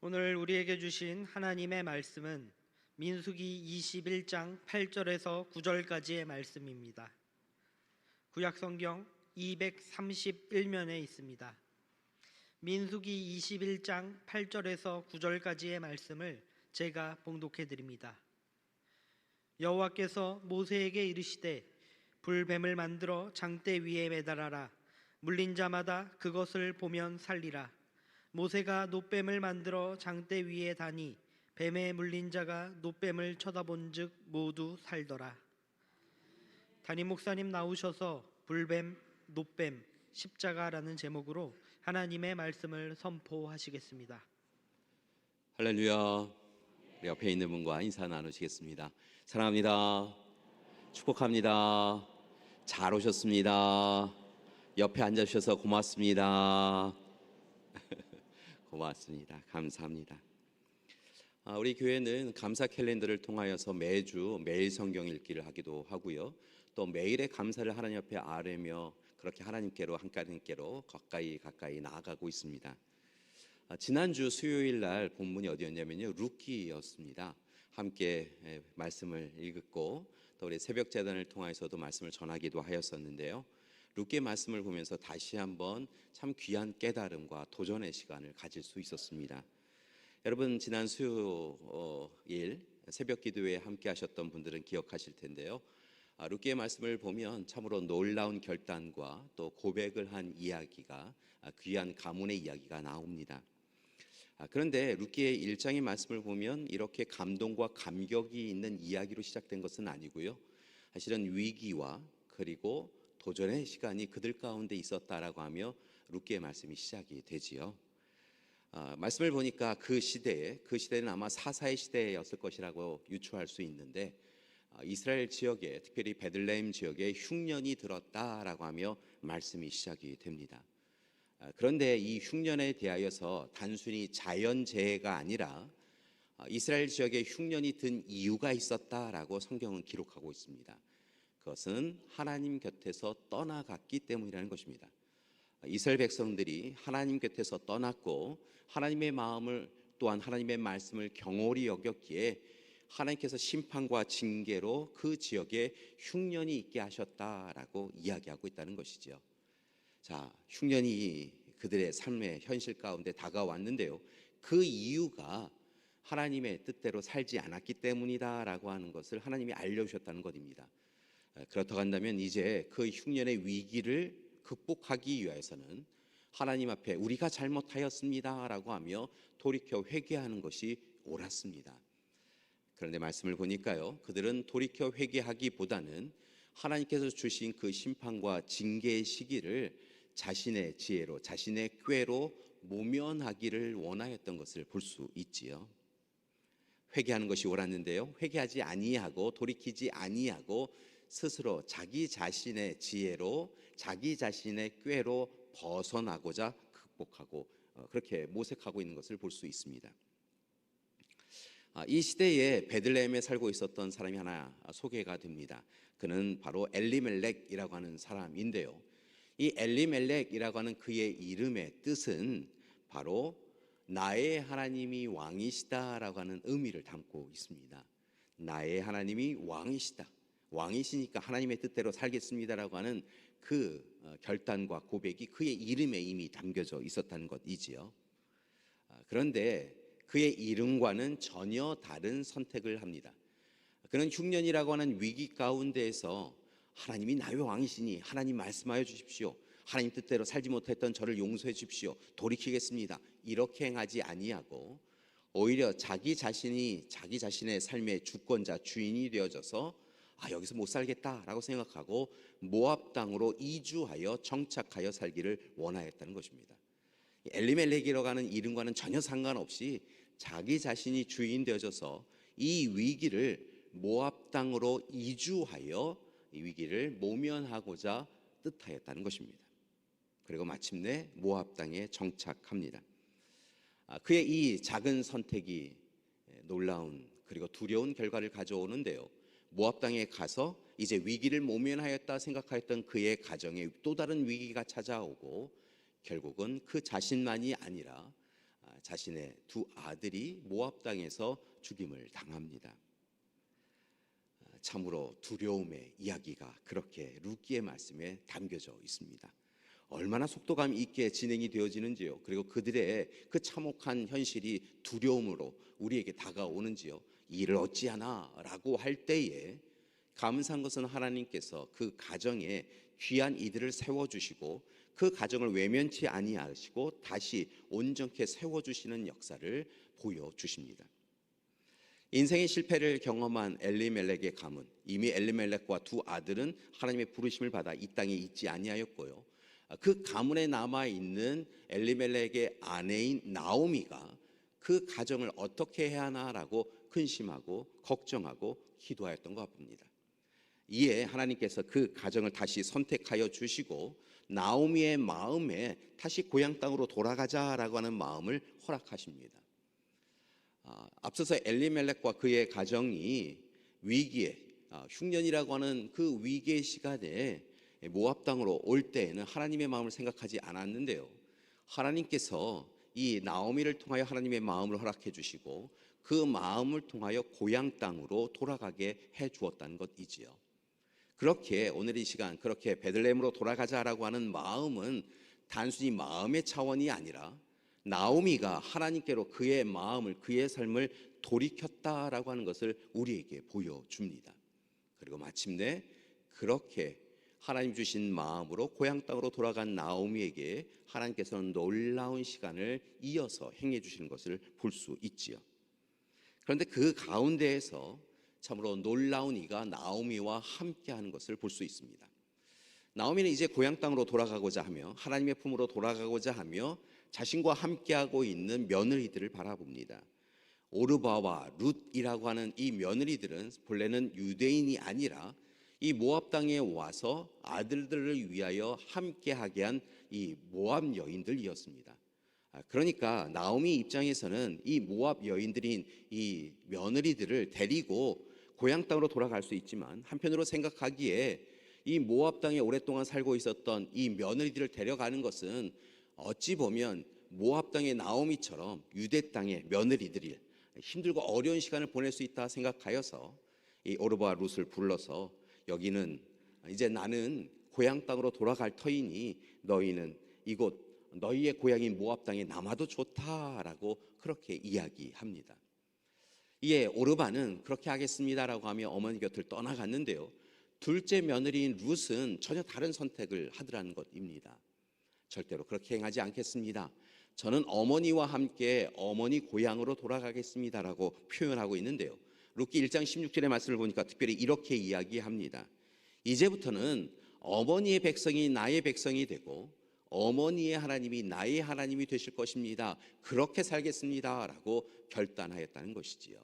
오늘 우리에게 주신 하나님의 말씀은 민수기 21장 8절에서 9절까지의 말씀입니다. 구약성경 231면에 있습니다. 민수기 21장 8절에서 9절까지의 말씀을 제가 봉독해 드립니다. 여호와께서 모세에게 이르시되 불뱀을 만들어 장대 위에 매달아라. 물린 자마다 그것을 보면 살리라. 모세가 놋뱀을 만들어 장대 위에 다니 뱀에 물린 자가 놋뱀을 쳐다본즉 모두 살더라. 담임 목사님 나오셔서 불뱀, 놋뱀, 십자가라는 제목으로 하나님의 말씀을 선포하시겠습니다. 할렐루야. 우리 옆에 있는 분과 인사 나누시겠습니다. 사랑합니다. 축복합니다. 잘 오셨습니다. 옆에 앉아주셔서 고맙습니다. 고맙습니다. 감사합니다. 우리 교회는 감사 캘린더를 통하여서 매주 매일 성경 읽기를 하기도 하고요. 또 매일의 감사를 하나님 앞에 아뢰며 그렇게 하나님께로 가까이 나아가고 있습니다. 지난주 수요일 날 본문이 어디였냐면요, 룻기였습니다. 함께 말씀을 읽었고 또 우리 새벽 제단을 통해서도 말씀을 전하기도 하였었는데요. 룻기의 말씀을 보면서 다시 한번 참 귀한 깨달음과 도전의 시간을 가질 수 있었습니다. 여러분, 지난 수요일 새벽 기도회에 함께 하셨던 분들은 기억하실 텐데요. 룻기의 말씀을 보면 참으로 놀라운 결단과 또 고백을 한 이야기가, 귀한 가문의 이야기가 나옵니다. 그런데 룻기의 1장의 말씀을 보면 이렇게 감동과 감격이 있는 이야기로 시작된 것은 아니고요. 사실은 위기와 그리고 도전의 시간이 그들 가운데 있었다라고 하며 룻기의 말씀이 시작이 되지요. 말씀을 보니까 그 시대는 아마 사사의 시대였을 것이라고 유추할 수 있는데, 이스라엘 지역에, 특별히 베들레헴 지역에 흉년이 들었다라고 하며 말씀이 시작이 됩니다. 그런데 이 흉년에 대하여서 단순히 자연재해가 아니라 이스라엘 지역에 흉년이 든 이유가 있었다라고 성경은 기록하고 있습니다. 그것은 하나님 곁에서 떠나갔기 때문이라는 것입니다. 이스라엘 백성들이 하나님 곁에서 떠났고 하나님의 마음을, 또한 하나님의 말씀을 경홀히 여겼기에 하나님께서 심판과 징계로 그 지역에 흉년이 있게 하셨다라고 이야기하고 있다는 것이죠. 자, 흉년이 그들의 삶의 현실 가운데 다가왔는데요, 그 이유가 하나님의 뜻대로 살지 않았기 때문이다라고 하는 것을 하나님이 알려주셨다는 것입니다. 그렇다고 한다면 이제 그 흉년의 위기를 극복하기 위해서는 하나님 앞에 우리가 잘못하였습니다라고 하며 돌이켜 회개하는 것이 옳았습니다. 그런데 말씀을 보니까요, 그들은 돌이켜 회개하기보다는 하나님께서 주신 그 심판과 징계의 시기를 자신의 지혜로, 자신의 꾀로 모면하기를 원하였던 것을 볼 수 있지요. 회개하는 것이 옳았는데요, 회개하지 아니하고 돌이키지 아니하고 스스로 자기 자신의 지혜로, 자기 자신의 꾀로 벗어나고자 극복하고 그렇게 모색하고 있는 것을 볼 수 있습니다. 이 시대에 베들레헴에 살고 있었던 사람이 하나 소개가 됩니다. 그는 바로 엘리멜렉이라고 하는 사람인데요, 이 엘리멜렉이라고 하는 그의 이름의 뜻은 바로 나의 하나님이 왕이시다라고 하는 의미를 담고 있습니다. 나의 하나님이 왕이시다, 왕이시니까 하나님의 뜻대로 살겠습니다라고 하는 그 결단과 고백이 그의 이름에 이미 담겨져 있었다는 것이지요. 그런데 그의 이름과는 전혀 다른 선택을 합니다. 그는 흉년이라고 하는 위기 가운데에서 하나님이 나의 왕이시니 하나님 말씀하여 주십시오, 하나님 뜻대로 살지 못했던 저를 용서해 주십시오, 돌이키겠습니다, 이렇게 행하지 아니하고 오히려 자기 자신이 자기 자신의 삶의 주권자, 주인이 되어져서 여기서 못 살겠다라고 생각하고 모압 땅으로 이주하여 정착하여 살기를 원하였다는 것입니다. 엘리멜렉이라고 하는 이름과는 전혀 상관없이 자기 자신이 주인 되어져서 이 위기를 모압 땅으로 이주하여 이 위기를 모면하고자 뜻하였다는 것입니다. 그리고 마침내 모압 땅에 정착합니다. 그의 이 작은 선택이 놀라운 그리고 두려운 결과를 가져오는데요, 모압 땅에 가서 이제 위기를 모면하였다 생각하였던 그의 가정에 또 다른 위기가 찾아오고 결국은 그 자신만이 아니라 자신의 두 아들이 모압 땅에서 죽임을 당합니다. 참으로 두려움의 이야기가 그렇게 룻기의 말씀에 담겨져 있습니다. 얼마나 속도감 있게 진행이 되어지는지요. 그리고 그들의 그 참혹한 현실이 두려움으로 우리에게 다가오는지요. 이를 어찌하나 라고 할 때에 감사한 것은 하나님께서 그 가정에 귀한 이들을 세워주시고 그 가정을 외면치 아니하시고 다시 온전케 세워주시는 역사를 보여주십니다. 인생의 실패를 경험한 엘리멜렉의 가문, 이미 엘리멜렉과 두 아들은 하나님의 부르심을 받아 이 땅에 있지 아니하였고요. 그 가문에 남아있는 엘리멜렉의 아내인 나오미가 그 가정을 어떻게 해야 하나라고 근심하고 걱정하고 기도하였던 것 같습니다. 이에 하나님께서 그 가정을 다시 선택하여 주시고 나오미의 마음에 다시 고향 땅으로 돌아가자라고 하는 마음을 허락하십니다. 앞서서 엘리멜렉과 그의 가정이 위기에 흉년이라고 하는 그 위기의 시간에 모압 땅으로 올 때에는 하나님의 마음을 생각하지 않았는데요. 하나님께서 이 나오미를 통하여 하나님의 마음을 허락해 주시고 그 마음을 통하여 고향 땅으로 돌아가게 해 주었다는 것이지요. 그렇게 오늘 이 시간 그렇게 베들레헴으로 돌아가자라고 하는 마음은 단순히 마음의 차원이 아니라 나오미가 하나님께로 그의 마음을 그의 삶을 돌이켰다라고 하는 것을 우리에게 보여줍니다. 그리고 마침내 그렇게 하나님 주신 마음으로 고향 땅으로 돌아간 나오미에게 하나님께서는 놀라운 시간을 이어서 행해 주시는 것을 볼 수 있지요. 그런데 그 가운데에서 참으로 놀라운 이가 나오미와 함께하는 것을 볼 수 있습니다. 나오미는 이제 고향 땅으로 돌아가고자 하며 하나님의 품으로 돌아가고자 하며 자신과 함께하고 있는 며느리들을 바라봅니다. 오르바와 룻이라고 하는 이 며느리들은 본래는 유대인이 아니라 이 모압 땅에 와서 아들들을 위하여 함께하게 한 이 모압 여인들이었습니다. 그러니까 나오미 입장에서는 이 모압 여인들인 이 며느리들을 데리고 고향 땅으로 돌아갈 수 있지만 한편으로 생각하기에 이 모압 땅에 오랫동안 살고 있었던 이 며느리들을 데려가는 것은 어찌 보면 모압 땅의 나오미처럼 유대 땅의 며느리들이 힘들고 어려운 시간을 보낼 수 있다 생각하여서 이 오르바와 룻을 불러서 여기는 이제 나는 고향 땅으로 돌아갈 터이니 너희는 이곳 너희의 고향인 모압 땅에 남아도 좋다라고 그렇게 이야기합니다. 이에 오르바는 그렇게 하겠습니다라고 하며 어머니 곁을 떠나갔는데요. 둘째 며느리인 룻은 전혀 다른 선택을 하더라는 것입니다. 절대로 그렇게 행하지 않겠습니다. 저는 어머니와 함께 어머니 고향으로 돌아가겠습니다라고 표현하고 있는데요. 룻기 1장 16절의 말씀을 보니까 특별히 이렇게 이야기합니다. 이제부터는 어머니의 백성이 나의 백성이 되고 어머니의 하나님이 나의 하나님이 되실 것입니다. 그렇게 살겠습니다 라고 결단하였다는 것이지요.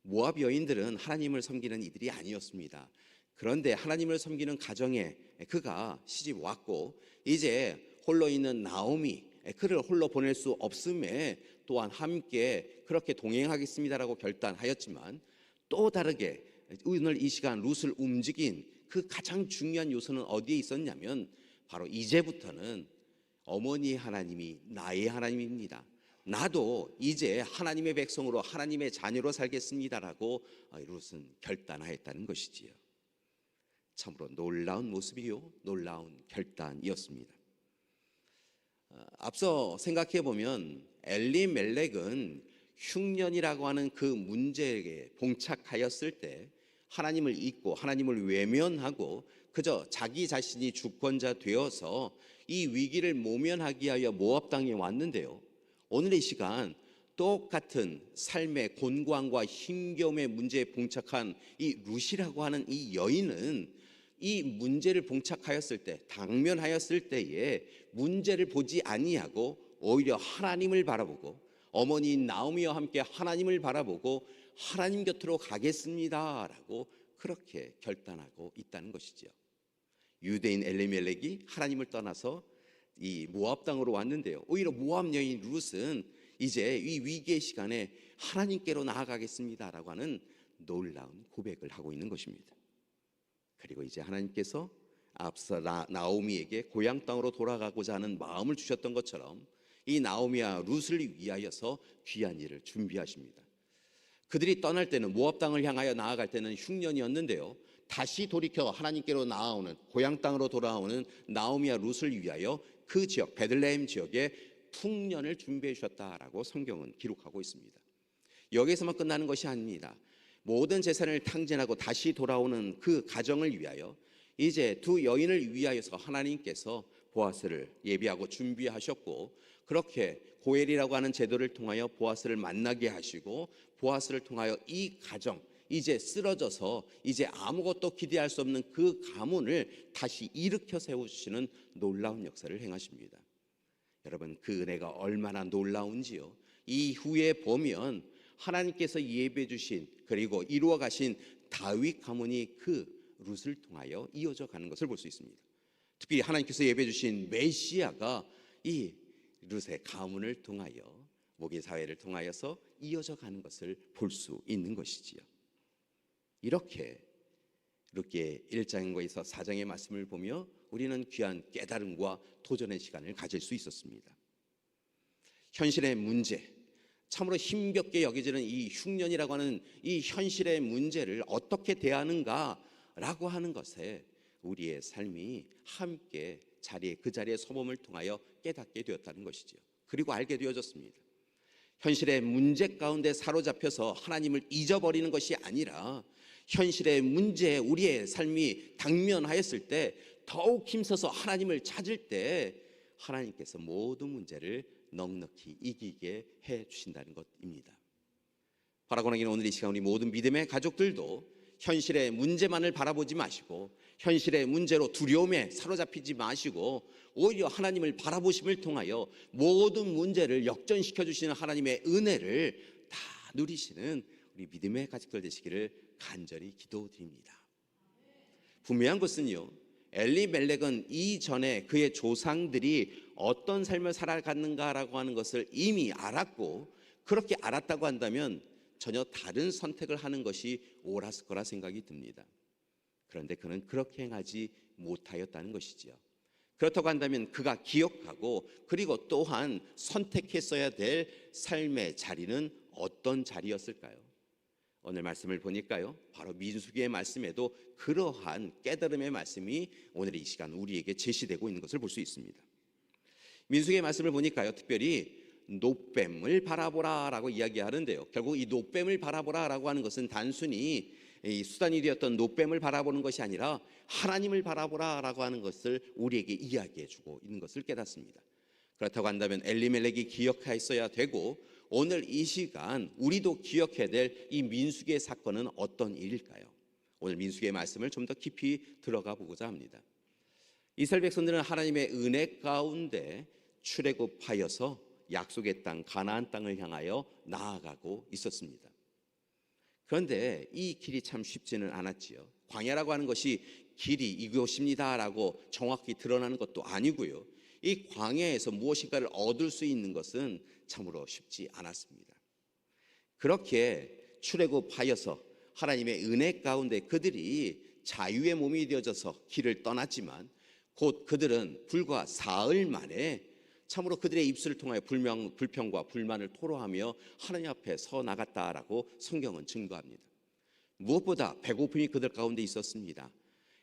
모압 여인들은 하나님을 섬기는 이들이 아니었습니다. 그런데 하나님을 섬기는 가정에 그가 시집 왔고 이제 홀로 있는 나오미 그를 홀로 보낼 수 없음에 또한 함께 그렇게 동행하겠습니다라고 결단하였지만 또 다르게 오늘 이 시간 룻을 움직인 그 가장 중요한 요소는 어디에 있었냐면 바로 이제부터는 어머니의 하나님이 나의 하나님입니다. 나도 이제 하나님의 백성으로 하나님의 자녀로 살겠습니다라고 룻은 결단하였다는 것이지요. 참으로 놀라운 모습이요 놀라운 결단이었습니다. 앞서 생각해 보면 엘리멜렉은 흉년이라고 하는 그 문제에 봉착하였을 때 하나님을 잊고 하나님을 외면하고 그저 자기 자신이 주권자 되어서 이 위기를 모면하기 위하여 모압 땅에 왔는데요. 오늘 이 시간 똑같은 삶의 곤고함과 힘겨움의 문제에 봉착한 이 룻이라고 하는 이 여인은 이 문제를 봉착하였을 때 당면하였을 때에 문제를 보지 아니하고 오히려 하나님을 바라보고 어머니인 나오미와 함께 하나님을 바라보고 하나님 곁으로 가겠습니다라고 그렇게 결단하고 있다는 것이죠. 유대인 엘리멜렉이 하나님을 떠나서 이 모압 땅으로 왔는데요. 오히려 모압 여인 룻은 이제 이 위기의 시간에 하나님께로 나아가겠습니다라고 하는 놀라운 고백을 하고 있는 것입니다. 그리고 이제 하나님께서 앞서 나오미에게 고향 땅으로 돌아가고자 하는 마음을 주셨던 것처럼 이 나오미와 룻을 위하여서 귀한 일을 준비하십니다. 그들이 떠날 때는 모압 땅을 향하여 나아갈 때는 흉년이었는데요, 다시 돌이켜 하나님께로 나아오는, 고향 땅으로 돌아오는 나오미와 룻을 위하여 그 지역 베들레헴 지역에 풍년을 준비해 주셨다라고 성경은 기록하고 있습니다. 여기에서만 끝나는 것이 아닙니다. 모든 재산을 탕진하고 다시 돌아오는 그 가정을 위하여 이제 두 여인을 위하여서 하나님께서 보아스를 예비하고 준비하셨고, 그렇게 고엘이라고 하는 제도를 통하여 보아스를 만나게 하시고, 보아스를 통하여 이 가정, 이제 쓰러져서 이제 아무것도 기대할 수 없는 그 가문을 다시 일으켜 세우시는 놀라운 역사를 행하십니다. 여러분, 그 은혜가 얼마나 놀라운지요, 이후에 보면 하나님께서 예비해 주신 그리고 이루어 가신 다윗 가문이 그 룻을 통하여 이어져 가는 것을 볼 수 있습니다. 특히 하나님께서 예비해 주신 메시아가 이 룻의 가문을 통하여, 모계 사회를 통하여서 이어져 가는 것을 볼 수 있는 것이지요. 이렇게 룻기의 1장에서 4장의 말씀을 보며 우리는 귀한 깨달음과 도전의 시간을 가질 수 있었습니다. 현실의 문제, 참으로 힘겹게 여겨지는 이 흉년이라고 하는 이 현실의 문제를 어떻게 대하는가라고 하는 것에 우리의 삶이 함께 그 자리의 서범을 통하여 깨닫게 되었다는 것이죠. 그리고 알게 되어졌습니다. 현실의 문제 가운데 사로잡혀서 하나님을 잊어버리는 것이 아니라 현실의 문제에 우리의 삶이 당면하였을 때 더욱 힘써서 하나님을 찾을 때 하나님께서 모든 문제를 넉넉히 이기게 해 주신다는 것입니다. 바라고 하기는 오늘 이 시간 우리 모든 믿음의 가족들도 현실의 문제만을 바라보지 마시고, 현실의 문제로 두려움에 사로잡히지 마시고, 오히려 하나님을 바라보심을 통하여 모든 문제를 역전시켜 주시는 하나님의 은혜를 다 누리시는 우리 믿음의 가족들 되시기를 간절히 기도드립니다. 분명한 것은요, 엘리멜렉은 이전에 그의 조상들이 어떤 삶을 살아갔는가라고 하는 것을 이미 알았고, 그렇게 알았다고 한다면 전혀 다른 선택을 하는 것이 옳았을 거라 생각이 듭니다. 그런데 그는 그렇게 행하지 못하였다는 것이지요. 그렇다고 한다면 그가 기억하고 그리고 또한 선택했어야 될 삶의 자리는 어떤 자리였을까요? 오늘 말씀을 보니까요, 바로 민수기의 말씀에도 그러한 깨달음의 말씀이 오늘 이 시간 우리에게 제시되고 있는 것을 볼 수 있습니다. 민수기의 말씀을 보니까요, 특별히 놋뱀을 바라보라라고 이야기하는데요, 결국 이 놋뱀을 바라보라라고 하는 것은 단순히 이 수단이 되었던 놋뱀을 바라보는 것이 아니라 하나님을 바라보라라고 하는 것을 우리에게 이야기해주고 있는 것을 깨닫습니다. 그렇다고 한다면 엘리멜렉이 기억하였어야 되고, 오늘 이 시간 우리도 기억해야 될 이 민수기의 사건은 어떤 일일까요? 오늘 민수기의 말씀을 좀 더 깊이 들어가 보고자 합니다. 이스라엘 백성들은 하나님의 은혜 가운데 출애굽하여서 약속의 땅 가나안 땅을 향하여 나아가고 있었습니다. 그런데 이 길이 참 쉽지는 않았지요. 광야라고 하는 것이 길이 이곳입니다라고 정확히 드러나는 것도 아니고요, 이 광야에서 무엇인가를 얻을 수 있는 것은 참으로 쉽지 않았습니다. 그렇게 출애굽하여서 하나님의 은혜 가운데 그들이 자유의 몸이 되어져서 길을 떠났지만, 곧 그들은 불과 사흘 만에 참으로 그들의 입술을 통하여 불평과 불만을 토로하며 하나님 앞에 서 나갔다라고 성경은 증거합니다. 무엇보다 배고픔이 그들 가운데 있었습니다.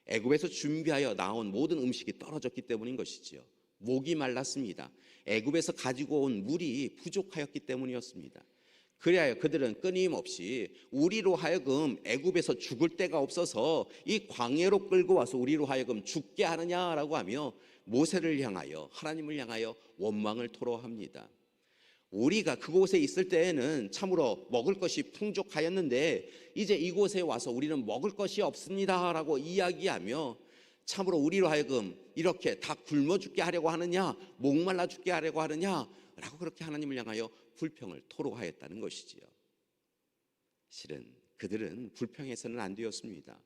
애굽에서 준비하여 나온 모든 음식이 떨어졌기 때문인 것이지요. 목이 말랐습니다. 애굽에서 가지고 온 물이 부족하였기 때문이었습니다. 그리하여 그들은 끊임없이 우리로 하여금 애굽에서 죽을 데가 없어서 이 광야로 끌고 와서 우리로 하여금 죽게 하느냐라고 하며 모세를 향하여, 하나님을 향하여 원망을 토로합니다. 우리가 그곳에 있을 때에는 참으로 먹을 것이 풍족하였는데 이제 이곳에 와서 우리는 먹을 것이 없습니다라고 이야기하며 참으로 우리로 하여금 이렇게 다 굶어 죽게 하려고 하느냐, 목말라 죽게 하려고 하느냐라고 그렇게 하나님을 향하여 불평을 토로하였다는 것이지요. 실은 그들은 불평해서는 안 되었습니다.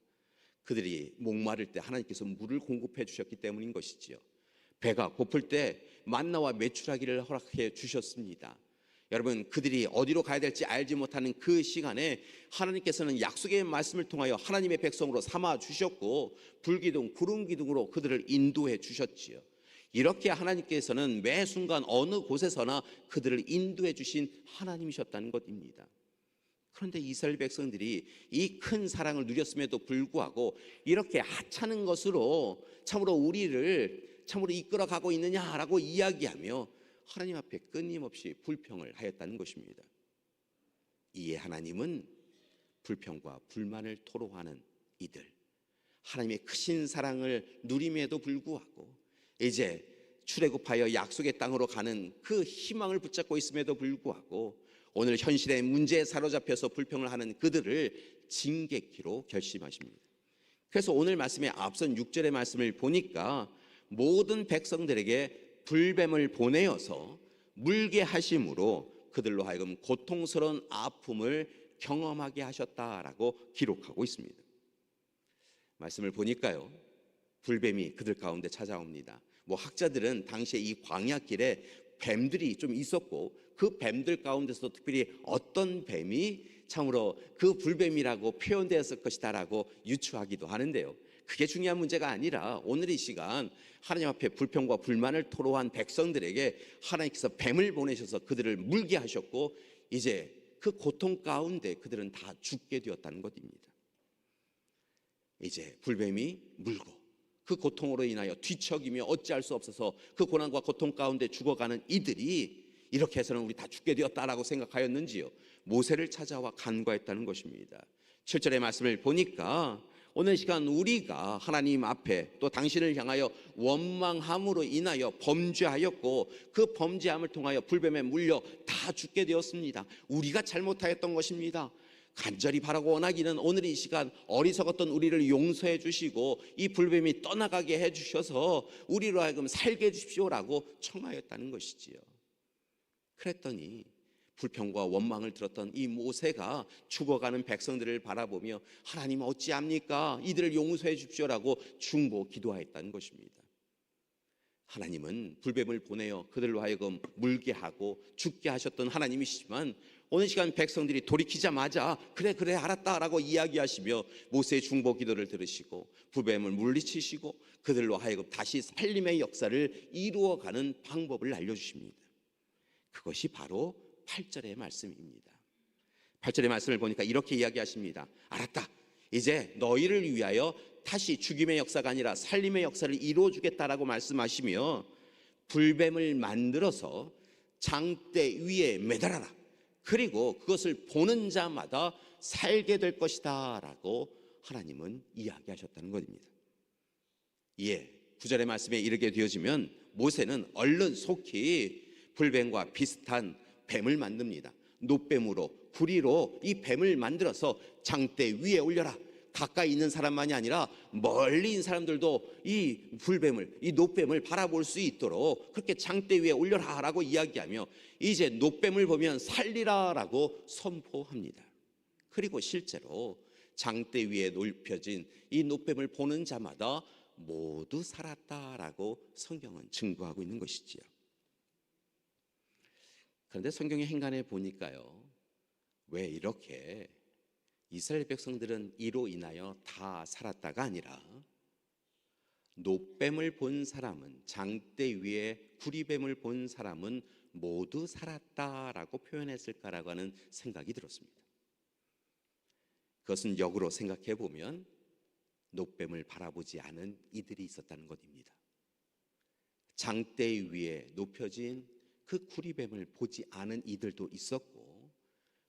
그들이 목마를 때 하나님께서 물을 공급해 주셨기 때문인 것이지요. 배가 고플 때 만나와 메추라기를 허락해 주셨습니다. 여러분, 그들이 어디로 가야 될지 알지 못하는 그 시간에 하나님께서는 약속의 말씀을 통하여 하나님의 백성으로 삼아 주셨고, 불기둥 구름 기둥으로 그들을 인도해 주셨지요. 이렇게 하나님께서는 매 순간 어느 곳에서나 그들을 인도해 주신 하나님이셨다는 것입니다. 그런데 이스라엘 백성들이 이 큰 사랑을 누렸음에도 불구하고 이렇게 하찮은 것으로 참으로 우리를 참으로 이끌어가고 있느냐라고 이야기하며 하나님 앞에 끊임없이 불평을 하였다는 것입니다. 이에 하나님은 불평과 불만을 토로하는 이들, 하나님의 크신 사랑을 누림에도 불구하고 이제 출애굽하여 약속의 땅으로 가는 그 희망을 붙잡고 있음에도 불구하고 오늘 현실의 문제에 사로잡혀서 불평을 하는 그들을 징계키로 결심하십니다. 그래서 오늘 말씀의 앞선 6절의 말씀을 보니까 모든 백성들에게 불뱀을 보내어서 물게 하심으로 그들로 하여금 고통스러운 아픔을 경험하게 하셨다라고 기록하고 있습니다. 말씀을 보니까요, 불뱀이 그들 가운데 찾아옵니다. 학자들은 당시에 이 광야길에 뱀들이 좀 있었고 그 뱀들 가운데서도 특별히 어떤 뱀이 참으로 그 불뱀이라고 표현되었을 것이다라고 유추하기도 하는데요. 그게 중요한 문제가 아니라 오늘 이 시간 하나님 앞에 불평과 불만을 토로한 백성들에게 하나님께서 뱀을 보내셔서 그들을 물게 하셨고 이제 그 고통 가운데 그들은 다 죽게 되었다는 것입니다. 이제 불뱀이 물고 그 고통으로 인하여 뒤척이며 어찌할 수 없어서 그 고난과 고통 가운데 죽어가는 이들이 이렇게 해서는 우리 다 죽게 되었다라고 생각하였는지요, 모세를 찾아와 간구했다는 것입니다. 7절의 말씀을 보니까 오늘 시간 우리가 하나님 앞에 또 당신을 향하여 원망함으로 인하여 범죄하였고 그 범죄함을 통하여 불뱀에 물려 다 죽게 되었습니다. 우리가 잘못하였던 것입니다. 간절히 바라고 원하기는 오늘 이 시간 어리석었던 우리를 용서해 주시고 이 불뱀이 떠나가게 해 주셔서 우리로 하여금 살게 해 주십시오라고 청하였다는 것이지요. 그랬더니 불평과 원망을 들었던 이 모세가 죽어가는 백성들을 바라보며 하나님 어찌합니까? 이들을 용서해 주십시오라고 중보 기도하였다는 것입니다. 하나님은 불뱀을 보내어 그들로 하여금 물게 하고 죽게 하셨던 하나님이시지만 오늘 시간 백성들이 돌이키자마자 그래 알았다라고 이야기하시며 모세의 중보 기도를 들으시고 불뱀을 물리치시고 그들로 하여금 다시 살림의 역사를 이루어가는 방법을 알려주십니다. 그것이 바로 8절의 말씀입니다. 8절의 말씀을 보니까 이렇게 이야기하십니다. 알았다, 이제 너희를 위하여 다시 죽임의 역사가 아니라 살림의 역사를 이루어주겠다라고 말씀하시며 불뱀을 만들어서 장대 위에 매달아라, 그리고 그것을 보는 자마다 살게 될 것이다 라고 하나님은 이야기하셨다는 것입니다. 이에 9절의 말씀에 이르게 되어지면 모세는 얼른 속히 불뱀과 비슷한 뱀을 만듭니다. 놋뱀으로 구리로 이 뱀을 만들어서 장대 위에 올려라. 가까이 있는 사람만이 아니라 멀리 있는 사람들도 이 불뱀을, 이 놋뱀을 바라볼 수 있도록 그렇게 장대 위에 올려라 라고 이야기하며 이제 놋뱀을 보면 살리라 라고 선포합니다. 그리고 실제로 장대 위에 높여진 이 놋뱀을 보는 자마다 모두 살았다라고 성경은 증거하고 있는 것이지요. 그런데 성경의 행간에 보니까요, 왜 이렇게 이스라엘 백성들은 이로 인하여 다 살았다가 아니라 놋뱀을 본 사람은, 장대 위에 구리뱀을 본 사람은 모두 살았다라고 표현했을까라고 하는 생각이 들었습니다. 그것은 역으로 생각해 보면 놋뱀을 바라보지 않은 이들이 있었다는 것입니다. 장대 위에 높여진 그 구리뱀을 보지 않은 이들도 있었고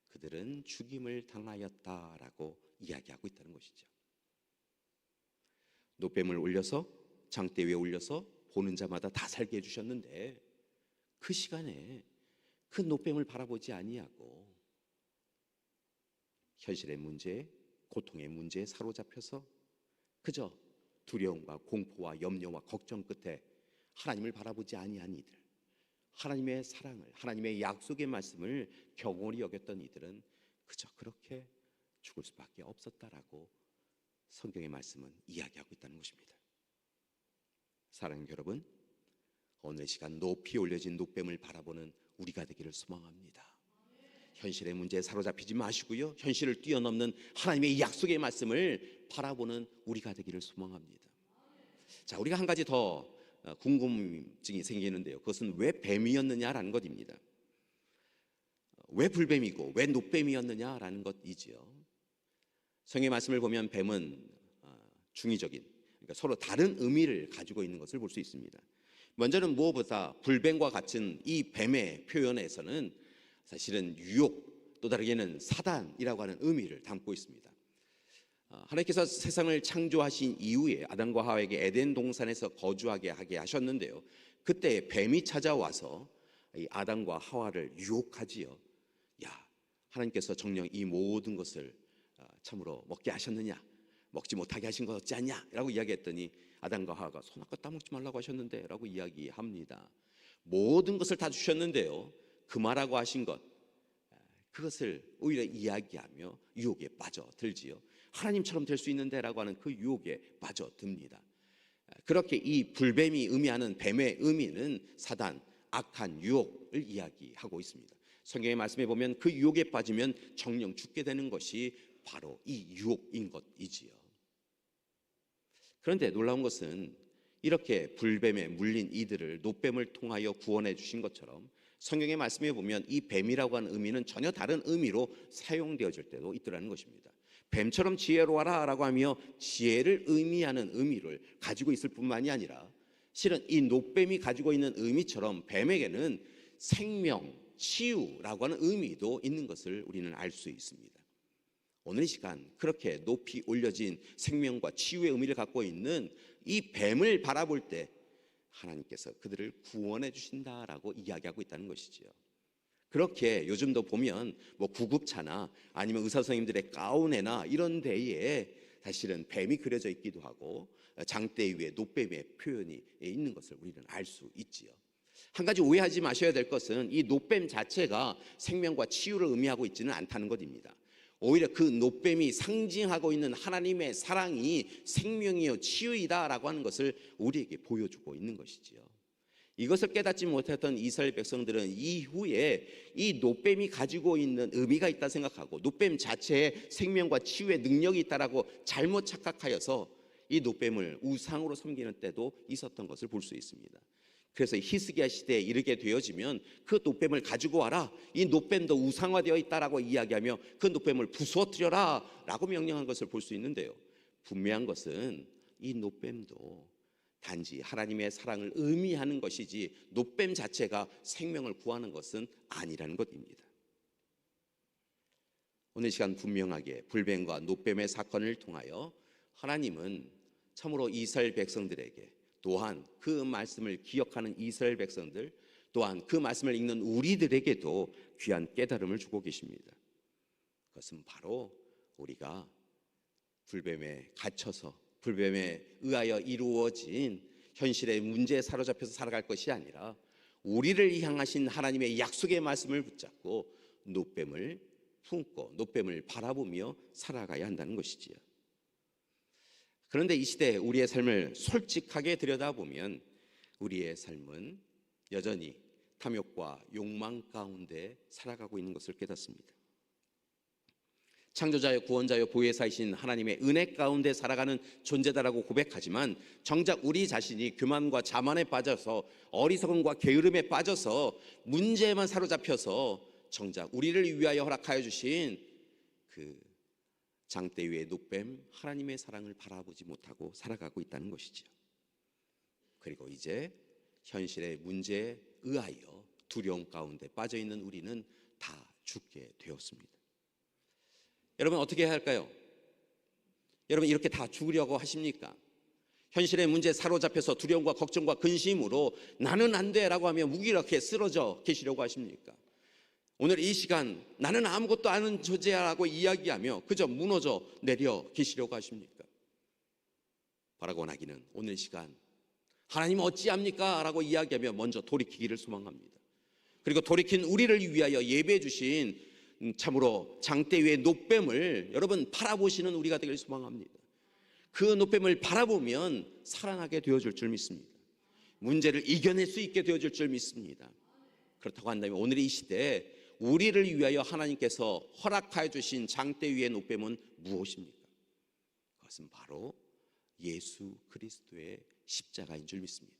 그들은 죽임을 당하였다라고 이야기하고 있다는 것이죠. 놋뱀을 올려서 장대 위에 올려서 보는 자마다 다 살게 해주셨는데 그 시간에 그 놋뱀을 바라보지 아니하고 현실의 문제, 고통의 문제에 사로잡혀서 그저 두려움과 공포와 염려와 걱정 끝에 하나님을 바라보지 아니한 이들, 하나님의 사랑을, 하나님의 약속의 말씀을 경홀히 여겼던 이들은 그저 그렇게 죽을 수밖에 없었다라고 성경의 말씀은 이야기하고 있다는 것입니다. 사랑하는 여러분, 오늘 시간 높이 올려진 놋뱀을 바라보는 우리가 되기를 소망합니다. 현실의 문제에 사로잡히지 마시고요, 현실을 뛰어넘는 하나님의 약속의 말씀을 바라보는 우리가 되기를 소망합니다. 자, 우리가 한 가지 더 궁금증이 생기는데요. 그것은 왜 뱀이었느냐라는 것입니다. 왜 불뱀이고 왜 노뱀이었느냐라는 것이지요. 성경의 말씀을 보면 뱀은 중의적인, 그러니까 서로 다른 의미를 가지고 있는 것을 볼 수 있습니다. 먼저는 무엇보다 불뱀과 같은 이 뱀의 표현에서는 사실은 유혹, 또 다르게는 사단이라고 하는 의미를 담고 있습니다. 하나님께서 세상을 창조하신 이후에 아담과 하와에게 에덴 동산에서 거주하게 하게 하셨는데요. 그때 뱀이 찾아와서 이 아담과 하와를 유혹하지요. 야, 하나님께서 정녕 이 모든 것을 참으로 먹게 하셨느냐? 먹지 못하게 하신 것 없지 않냐? 라고 이야기했더니 아담과 하와가 손 아까 따먹지 말라고 하셨는데 라고 이야기합니다. 모든 것을 다 주셨는데요, 금하라고 하신 것, 그것을 오히려 이야기하며 유혹에 빠져들지요. 하나님처럼 될 수 있는데 라고 하는 그 유혹에 빠져듭니다. 그렇게 이 불뱀이 의미하는 뱀의 의미는 사단, 악한 유혹을 이야기하고 있습니다. 성경의 말씀에 보면 그 유혹에 빠지면 정녕 죽게 되는 것이 바로 이 유혹인 것이지요. 그런데 놀라운 것은 이렇게 불뱀에 물린 이들을 노뱀을 통하여 구원해 주신 것처럼 성경의 말씀에 보면 이 뱀이라고 하는 의미는 전혀 다른 의미로 사용되어질 때도 있더라는 것입니다. 뱀처럼 지혜로워라 라고 하며 지혜를 의미하는 의미를 가지고 있을 뿐만이 아니라 실은 이 노뱀이 가지고 있는 의미처럼 뱀에게는 생명, 치유라고 하는 의미도 있는 것을 우리는 알 수 있습니다. 오늘 이 시간 그렇게 높이 올려진 생명과 치유의 의미를 갖고 있는 이 뱀을 바라볼 때 하나님께서 그들을 구원해 주신다라고 이야기하고 있다는 것이지요. 그렇게 요즘도 보면 뭐 구급차나 아니면 의사 선생님들의 가운에나 이런 데에 사실은 뱀이 그려져 있기도 하고 장대 위에 노뱀의 표현이 있는 것을 우리는 알 수 있지요. 한 가지 오해하지 마셔야 될 것은 이 노뱀 자체가 생명과 치유를 의미하고 있지는 않다는 것입니다. 오히려 그 노뱀이 상징하고 있는 하나님의 사랑이 생명이요 치유이다라고 하는 것을 우리에게 보여주고 있는 것이지요. 이것을 깨닫지 못했던 이스라엘 백성들은 이후에 이 노뱀이 가지고 있는 의미가 있다 생각하고 노뱀 자체에 생명과 치유의 능력이 있다라고 잘못 착각하여서 이 노뱀을 우상으로 섬기는 때도 있었던 것을 볼 수 있습니다. 그래서 히스기야 시대에 이르게 되어지면 그 노뱀을 가지고 와라, 이 노뱀도 우상화되어 있다라고 이야기하며 그 노뱀을 부수어뜨려라 라고 명령한 것을 볼 수 있는데요, 분명한 것은 이 노뱀도 단지 하나님의 사랑을 의미하는 것이지 노뱀 자체가 생명을 구하는 것은 아니라는 것입니다. 오늘 시간 분명하게 불뱀과 노뱀의 사건을 통하여 하나님은 참으로 이스라엘 백성들에게, 또한 그 말씀을 기억하는 이스라엘 백성들, 또한 그 말씀을 읽는 우리들에게도 귀한 깨달음을 주고 계십니다. 그것은 바로 우리가 불뱀에 갇혀서 불뱀에 의하여 이루어진 현실의 문제에 사로잡혀서 살아갈 것이 아니라 우리를 향하신 하나님의 약속의 말씀을 붙잡고 노뱀을 품고 노뱀을 바라보며 살아가야 한다는 것이지요. 그런데 이 시대에 우리의 삶을 솔직하게 들여다보면 우리의 삶은 여전히 탐욕과 욕망 가운데 살아가고 있는 것을 깨닫습니다. 창조자여 구원자여 보혜사이신 하나님의 은혜 가운데 살아가는 존재다라고 고백하지만 정작 우리 자신이 교만과 자만에 빠져서 어리석음과 게으름에 빠져서 문제에만 사로잡혀서 정작 우리를 위하여 허락하여 주신 그 장대 위의 노뱀 하나님의 사랑을 바라보지 못하고 살아가고 있다는 것이죠. 그리고 이제 현실의 문제에 의하여 두려움 가운데 빠져있는 우리는 다 죽게 되었습니다. 여러분 어떻게 해야 할까요? 여러분 이렇게 다 죽으려고 하십니까? 현실의 문제에 사로잡혀서 두려움과 걱정과 근심으로 나는 안 돼라고 하며 무기력해 쓰러져 계시려고 하십니까? 오늘 이 시간 나는 아무것도 아는 존재야라고 이야기하며 그저 무너져 내려 계시려고 하십니까? 바라고 원하기는 오늘 이 시간 하나님 어찌합니까? 라고 이야기하며 먼저 돌이키기를 소망합니다. 그리고 돌이킨 우리를 위하여 예배해 주신 참으로 장대 위의 노뱀을 여러분 바라보시는 우리가 되길 소망합니다. 그 노뱀을 바라보면 살아나게 되어줄 줄 믿습니다. 문제를 이겨낼 수 있게 되어줄 줄 믿습니다. 그렇다고 한다면 오늘 이 시대에 우리를 위하여 하나님께서 허락하여 주신 장대 위의 노뱀은 무엇입니까? 그것은 바로 예수 그리스도의 십자가인 줄 믿습니다.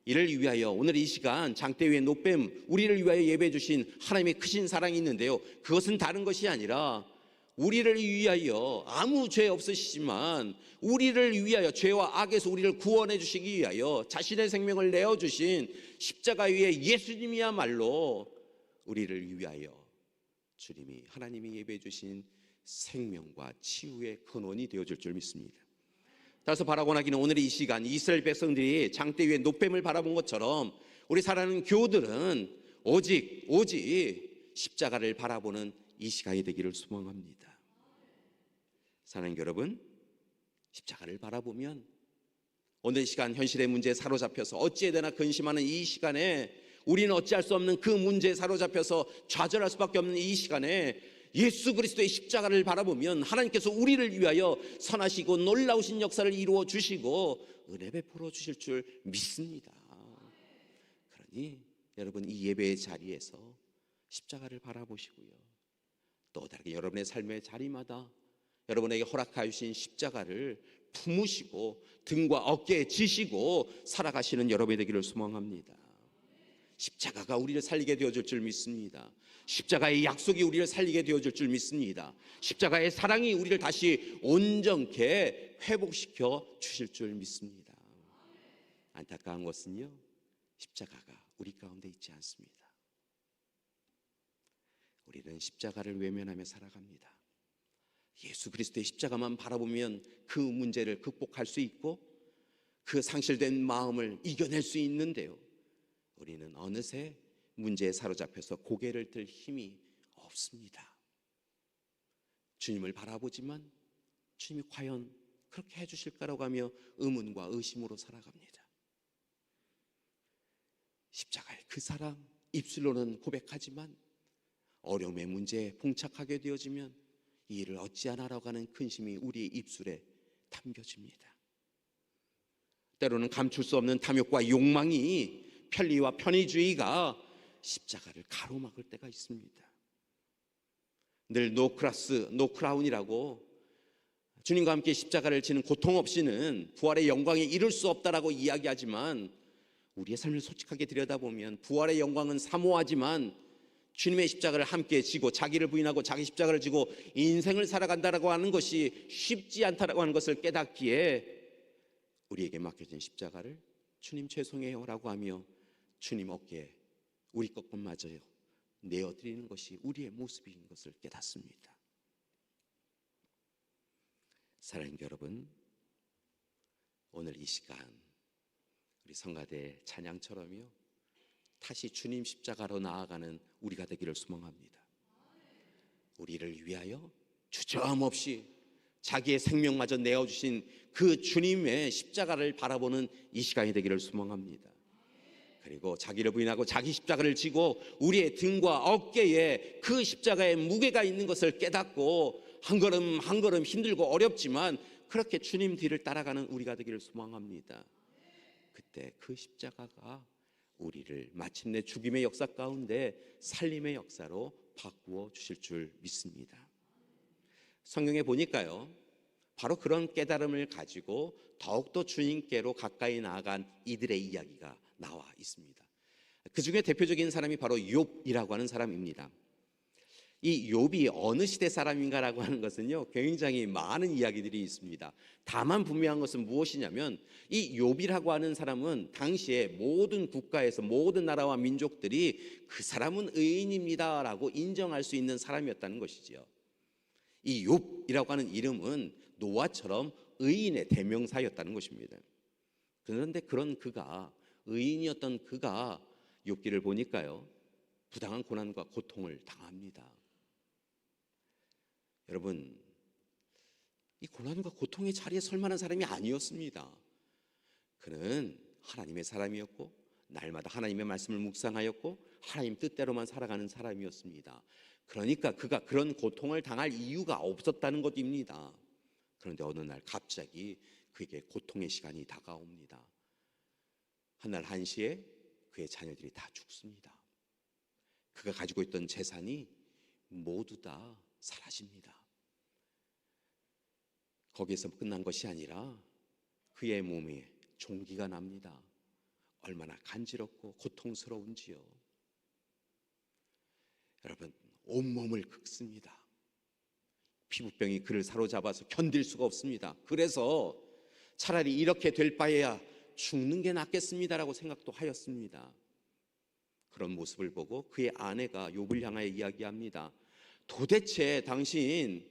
이를 위하여 오늘 이 시간 장대 위에 노뱀 우리를 위하여 예배해 주신 하나님의 크신 사랑이 있는데요, 그것은 다른 것이 아니라 우리를 위하여 아무 죄 없으시지만 우리를 위하여 죄와 악에서 우리를 구원해 주시기 위하여 자신의 생명을 내어주신 십자가 위에 예수님이야말로 우리를 위하여 주님이 하나님이 예배해 주신 생명과 치유의 근원이 되어줄 줄 믿습니다. 따라서 바라고 나기는 오늘 이 시간 이스라엘 백성들이 장대 위에 노뱀을 바라본 것처럼 우리 사랑하는 교우들은 오직 십자가를 바라보는 이 시간이 되기를 소망합니다. 사랑하는 여러분, 십자가를 바라보면 오늘 이 시간 현실의 문제에 사로잡혀서 어찌해야 되나 근심하는 이 시간에, 우리는 어찌할 수 없는 그 문제에 사로잡혀서 좌절할 수밖에 없는 이 시간에 예수 그리스도의 십자가를 바라보면 하나님께서 우리를 위하여 선하시고 놀라우신 역사를 이루어 주시고 은혜 베풀어 주실 줄 믿습니다. 그러니 여러분, 이 예배의 자리에서 십자가를 바라보시고요, 또 다르게 여러분의 삶의 자리마다 여러분에게 허락하여 주신 십자가를 품으시고 등과 어깨에 지시고 살아가시는 여러분이 되기를 소망합니다. 십자가가 우리를 살리게 되어줄 줄 믿습니다. 십자가의 약속이 우리를 살리게 되어줄 줄 믿습니다. 십자가의 사랑이 우리를 다시 온전케 회복시켜 주실 줄 믿습니다. 안타까운 것은요, 십자가가 우리 가운데 있지 않습니다. 우리는 십자가를 외면하며 살아갑니다. 예수 그리스도의 십자가만 바라보면 그 문제를 극복할 수 있고 그 상실된 마음을 이겨낼 수 있는데요, 우리는 어느새 문제에 사로잡혀서 고개를 들 힘이 없습니다. 주님을 바라보지만 주님이 과연 그렇게 해주실까라고 하며 의문과 의심으로 살아갑니다. 십자가의 그 사랑, 입술로는 고백하지만 어려움의 문제에 봉착하게 되어지면 이 일을 어찌하나라고 하는 근심이 우리의 입술에 담겨집니다. 때로는 감출 수 없는 탐욕과 욕망이, 편리와 편의주의가 십자가를 가로막을 때가 있습니다. 늘 노 크라스, 노 크라운이라고 주님과 함께 십자가를 지는 고통 없이는 부활의 영광에 이를 수 없다라고 이야기하지만 우리의 삶을 솔직하게 들여다보면 부활의 영광은 사모하지만 주님의 십자가를 함께 지고 자기를 부인하고 자기 십자가를 지고 인생을 살아간다라고 하는 것이 쉽지 않다라고 하는 것을 깨닫기에 우리에게 맡겨진 십자가를 주님 죄송해요 라고 하며 주님 어깨에 우리 것마저요 내어드리는 것이 우리의 모습인 것을 깨닫습니다. 사랑하는 여러분, 오늘 이 시간 우리 성가대 찬양처럼요 다시 주님 십자가로 나아가는 우리가 되기를 소망합니다. 우리를 위하여 주저함없이 자기의 생명마저 내어주신 그 주님의 십자가를 바라보는 이 시간이 되기를 소망합니다. 그리고 자기를 부인하고 자기 십자가를 지고 우리의 등과 어깨에 그 십자가의 무게가 있는 것을 깨닫고 한 걸음 한 걸음 힘들고 어렵지만 그렇게 주님 뒤를 따라가는 우리가 되기를 소망합니다. 그때 그 십자가가 우리를 마침내 죽임의 역사 가운데 살림의 역사로 바꾸어 주실 줄 믿습니다. 성경에 보니까요, 바로 그런 깨달음을 가지고 더욱더 주님께로 가까이 나아간 이들의 이야기가 나와 있습니다. 그 중에 대표적인 사람이 바로 욥이라고 하는 사람입니다. 이 욥이 어느 시대 사람인가라고 하는 것은요 굉장히 많은 이야기들이 있습니다. 다만 분명한 것은 무엇이냐면 이 욥이라고 하는 사람은 당시에 모든 국가에서 모든 나라와 민족들이 그 사람은 의인입니다 라고 인정할 수 있는 사람이었다는 것이지요. 이 욥이라고 하는 이름은 노아처럼 의인의 대명사였다는 것입니다. 그런데 그런 그가, 의인이었던 그가 욥기를 보니까요 부당한 고난과 고통을 당합니다. 여러분, 이 고난과 고통의 자리에 설 만한 사람이 아니었습니다. 그는 하나님의 사람이었고 날마다 하나님의 말씀을 묵상하였고 하나님 뜻대로만 살아가는 사람이었습니다. 그러니까 그가 그런 고통을 당할 이유가 없었다는 것입니다. 그런데 어느 날 갑자기 그에게 고통의 시간이 다가옵니다. 한날 한시에 그의 자녀들이 다 죽습니다. 그가 가지고 있던 재산이 모두 다 사라집니다. 거기에서 끝난 것이 아니라 그의 몸에 종기가 납니다. 얼마나 간지럽고 고통스러운지요. 여러분, 온몸을 긁습니다. 피부병이 그를 사로잡아서 견딜 수가 없습니다. 그래서 차라리 이렇게 될 바에야 죽는 게 낫겠습니다라고 생각도 하였습니다. 그런 모습을 보고 그의 아내가 욥을 향하여 이야기합니다. 도대체 당신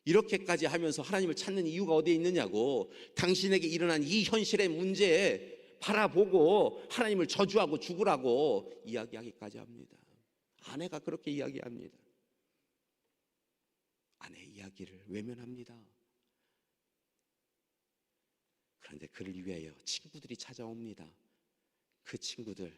이렇게까지 하면서 하나님을 찾는 이유가 어디에 있느냐고, 당신에게 일어난 이 현실의 문제에 바라보고 하나님을 저주하고 죽으라고 이야기하기까지 합니다. 아내가 그렇게 이야기합니다. 아내 이야기를 외면합니다. 그런데 그를 위하여 친구들이 찾아옵니다. 그 친구들,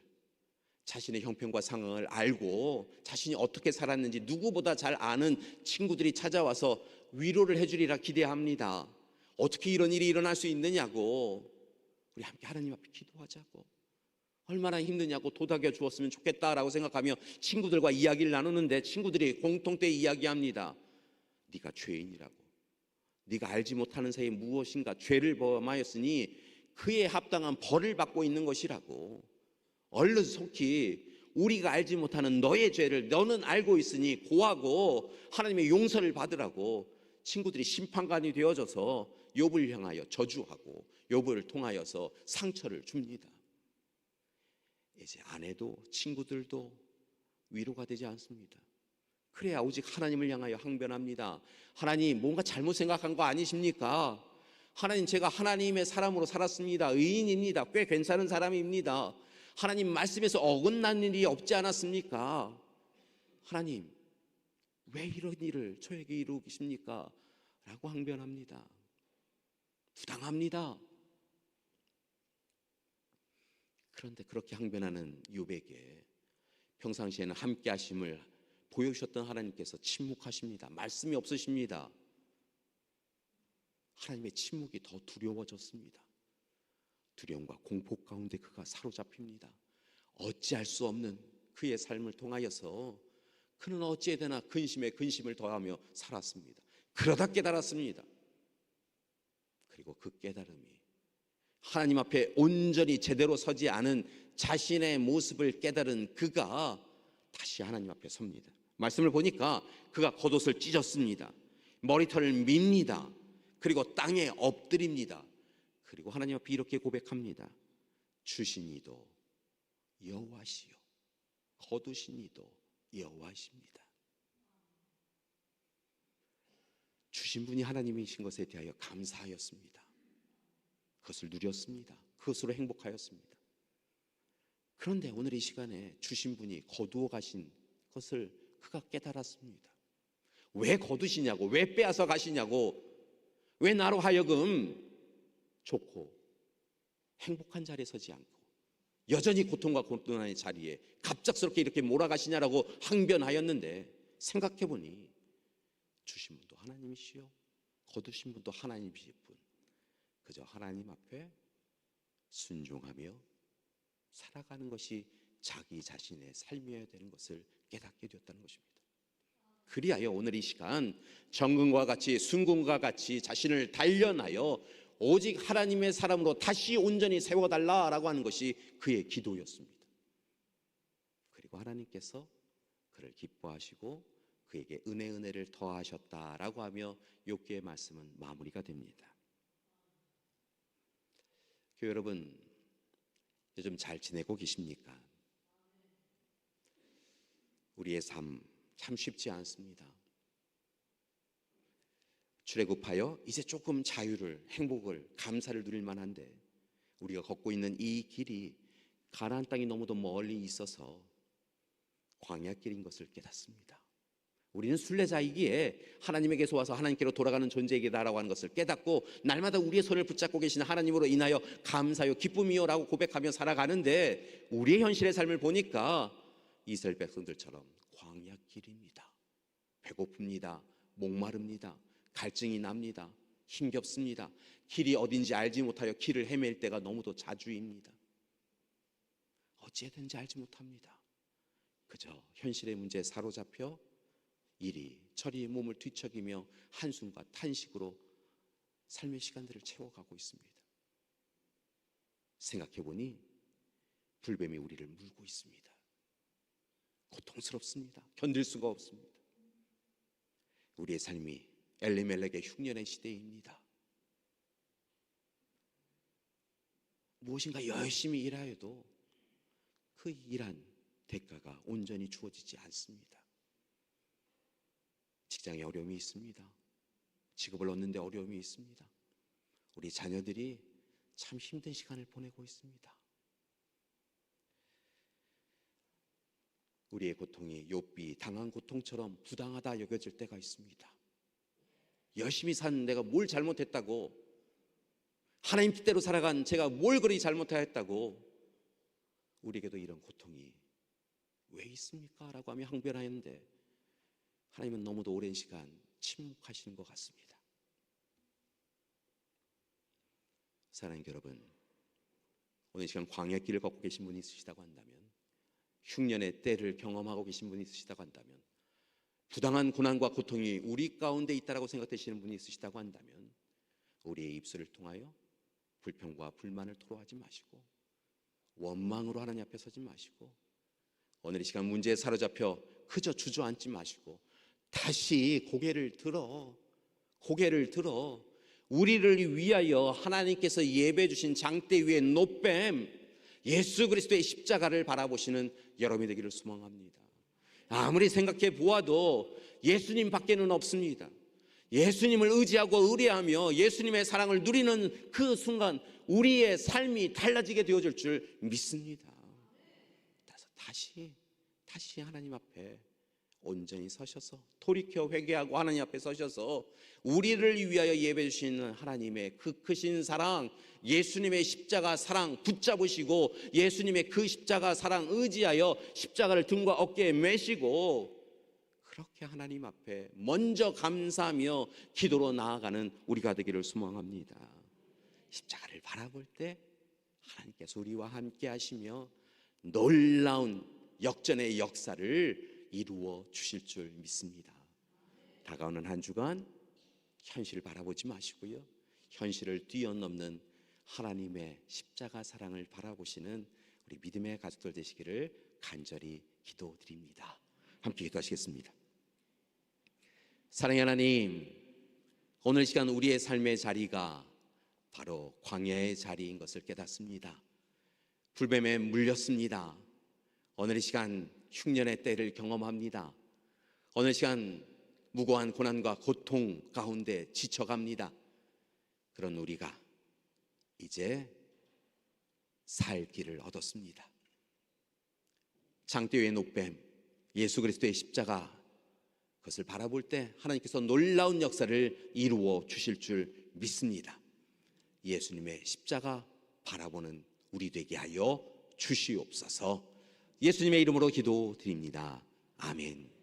자신의 형편과 상황을 알고 자신이 어떻게 살았는지 누구보다 잘 아는 친구들이 찾아와서 위로를 해주리라 기대합니다. 어떻게 이런 일이 일어날 수 있느냐고, 우리 함께 하나님 앞에 기도하자고, 얼마나 힘드냐고 도닥여 주었으면 좋겠다라고 생각하며 친구들과 이야기를 나누는데, 친구들이 공통되게 이야기합니다. 네가 죄인이라고, 네가 알지 못하는 사이에 무엇인가 죄를 범하였으니 그에 합당한 벌을 받고 있는 것이라고. 얼른 속히 우리가 알지 못하는 너의 죄를 너는 알고 있으니 고하고 하나님의 용서를 받으라고 친구들이 심판관이 되어져서 욥을 향하여 저주하고 욥을 통하여서 상처를 줍니다. 이제 아내도 친구들도 위로가 되지 않습니다. 그래야 오직 하나님을 향하여 항변합니다. 하나님, 뭔가 잘못 생각한 거 아니십니까? 하나님, 제가 하나님의 사람으로 살았습니다. 의인입니다. 꽤 괜찮은 사람입니다. 하나님 말씀에서 어긋난 일이 없지 않았습니까? 하나님, 왜 이런 일을 저에게 이루고 계십니까? 라고 항변합니다. 부당합니다. 그런데 그렇게 항변하는 욥에게 평상시에는 함께 하심을 보여주셨던 하나님께서 침묵하십니다. 말씀이 없으십니다. 하나님의 침묵이 더 두려워졌습니다. 두려움과 공포 가운데 그가 사로잡힙니다. 어찌할 수 없는 그의 삶을 통하여서 그는 어찌해야 되나 근심에 근심을 더하며 살았습니다. 그러다 깨달았습니다. 그리고 그 깨달음이 하나님 앞에 온전히 제대로 서지 않은 자신의 모습을 깨달은 그가 다시 하나님 앞에 섭니다. 말씀을 보니까 그가 겉옷을 찢었습니다. 머리털을 밉니다. 그리고 땅에 엎드립니다. 그리고 하나님 앞에 이렇게 고백합니다. 주신 이도 여호와시요 거두신 이도 여호와십니다. 주신 분이 하나님이신 것에 대하여 감사하였습니다. 그것을 누렸습니다. 그것으로 행복하였습니다. 그런데 오늘 이 시간에 주신 분이 거두어 가신 것을 그가 깨달았습니다. 왜 거두시냐고, 왜 빼앗아 가시냐고, 왜 나로 하여금 좋고 행복한 자리에 서지 않고 여전히 고통과 고난의 자리에 갑작스럽게 이렇게 몰아가시냐라고 항변하였는데, 생각해보니 주신 분도 하나님이시요 거두신 분도 하나님이실 뿐, 그저 하나님 앞에 순종하며 살아가는 것이 자기 자신의 삶이어야 되는 것을 깨닫게 되었다는 것입니다. 그리하여 오늘 이 시간 정금과 같이 순금과 같이 자신을 단련하여 오직 하나님의 사람으로 다시 온전히 세워달라라고 하는 것이 그의 기도였습니다. 그리고 하나님께서 그를 기뻐하시고 그에게 은혜를 더하셨다라고 하며 욥기의 말씀은 마무리가 됩니다. 교회 여러분, 요즘 잘 지내고 계십니까? 우리의 삶 참 쉽지 않습니다. 출애굽하여 이제 조금 자유를, 행복을, 감사를 누릴 만한데 우리가 걷고 있는 이 길이 가나안 땅이 너무도 멀리 있어서 광야길인 것을 깨닫습니다. 우리는 순례자이기에 하나님에게서 와서 하나님께로 돌아가는 존재이다라고 하는 것을 깨닫고 날마다 우리의 손을 붙잡고 계시는 하나님으로 인하여 감사요 기쁨이요 라고 고백하며 살아가는데, 우리의 현실의 삶을 보니까 이스라엘 백성들처럼 광야길입니다. 배고픕니다. 목마릅니다. 갈증이 납니다. 힘겹습니다. 길이 어딘지 알지 못하여 길을 헤맬 때가 너무도 자주입니다. 어찌해야 되는지 알지 못합니다. 그저 현실의 문제에 사로잡혀 이리저리 몸을 뒤척이며 한숨과 탄식으로 삶의 시간들을 채워가고 있습니다. 생각해보니 불뱀이 우리를 물고 있습니다. 고통스럽습니다. 견딜 수가 없습니다. 우리의 삶이 엘리멜렉의 흉년의 시대입니다. 무엇인가 열심히 일하여도 그 일한 대가가 온전히 주어지지 않습니다. 직장에 어려움이 있습니다. 직업을 얻는데 어려움이 있습니다. 우리 자녀들이 참 힘든 시간을 보내고 있습니다. 우리의 고통이 욥이 당한 고통처럼 부당하다 여겨질 때가 있습니다. 열심히 산 내가 뭘 잘못했다고, 하나님 뜻대로 살아간 제가 뭘 그리 잘못했다고 우리에게도 이런 고통이 왜 있습니까? 라고 하며 항변하였는데 하나님은 너무도 오랜 시간 침묵하시는 것 같습니다. 사랑하는 여러분, 오늘 이 시간 광야 길을 걷고 계신 분이 있으시다고 한다면, 흉년의 때를 경험하고 계신 분이 있으시다고 한다면, 부당한 고난과 고통이 우리 가운데 있다라고 생각되시는 분이 있으시다고 한다면, 우리의 입술을 통하여 불평과 불만을 토로하지 마시고 원망으로 하나님 앞에 서지 마시고 오늘 이 시간 문제에 사로잡혀 그저 주저앉지 마시고 다시 고개를 들어 우리를 위하여 하나님께서 예배해 주신 장대 위의 노뱀 예수 그리스도의 십자가를 바라보시는 여러분이 되기를 소망합니다. 아무리 생각해 보아도 예수님 밖에는 없습니다. 예수님을 의지하고 의뢰하며 예수님의 사랑을 누리는 그 순간 우리의 삶이 달라지게 되어질 줄 믿습니다. 그래서 다시 하나님 앞에 온전히 서셔서 돌이켜 회개하고 하나님 앞에 서셔서 우리를 위하여 예배해 주시는 하나님의 그 크신 사랑, 예수님의 십자가 사랑 붙잡으시고 예수님의 그 십자가 사랑 의지하여 십자가를 등과 어깨에 메시고 그렇게 하나님 앞에 먼저 감사하며 기도로 나아가는 우리가 되기를 소망합니다. 십자가를 바라볼 때 하나님께서 우리와 함께 하시며 놀라운 역전의 역사를 이루어 주실 줄 믿습니다. 다가오는 한 주간 현실을 바라보지 마시고요, 현실을 뛰어넘는 하나님의 십자가 사랑을 바라보시는 우리 믿음의 가족들 되시기를 간절히 기도드립니다. 함께 기도하시겠습니다. 사랑의 하나님, 오늘 시간 우리의 삶의 자리가 바로 광야의 자리인 것을 깨닫습니다. 불뱀에 물렸습니다. 오늘 이 시간 흉년의 때를 경험합니다. 오늘 시간 무고한 고난과 고통 가운데 지쳐갑니다. 그런 우리가 이제 살 길을 얻었습니다. 장대 위의 노뱀 예수 그리스도의 십자가, 그것을 바라볼 때 하나님께서 놀라운 역사를 이루어 주실 줄 믿습니다. 예수님의 십자가 바라보는 우리 되게 하여 주시옵소서. 예수님의 이름으로 기도드립니다. 아멘.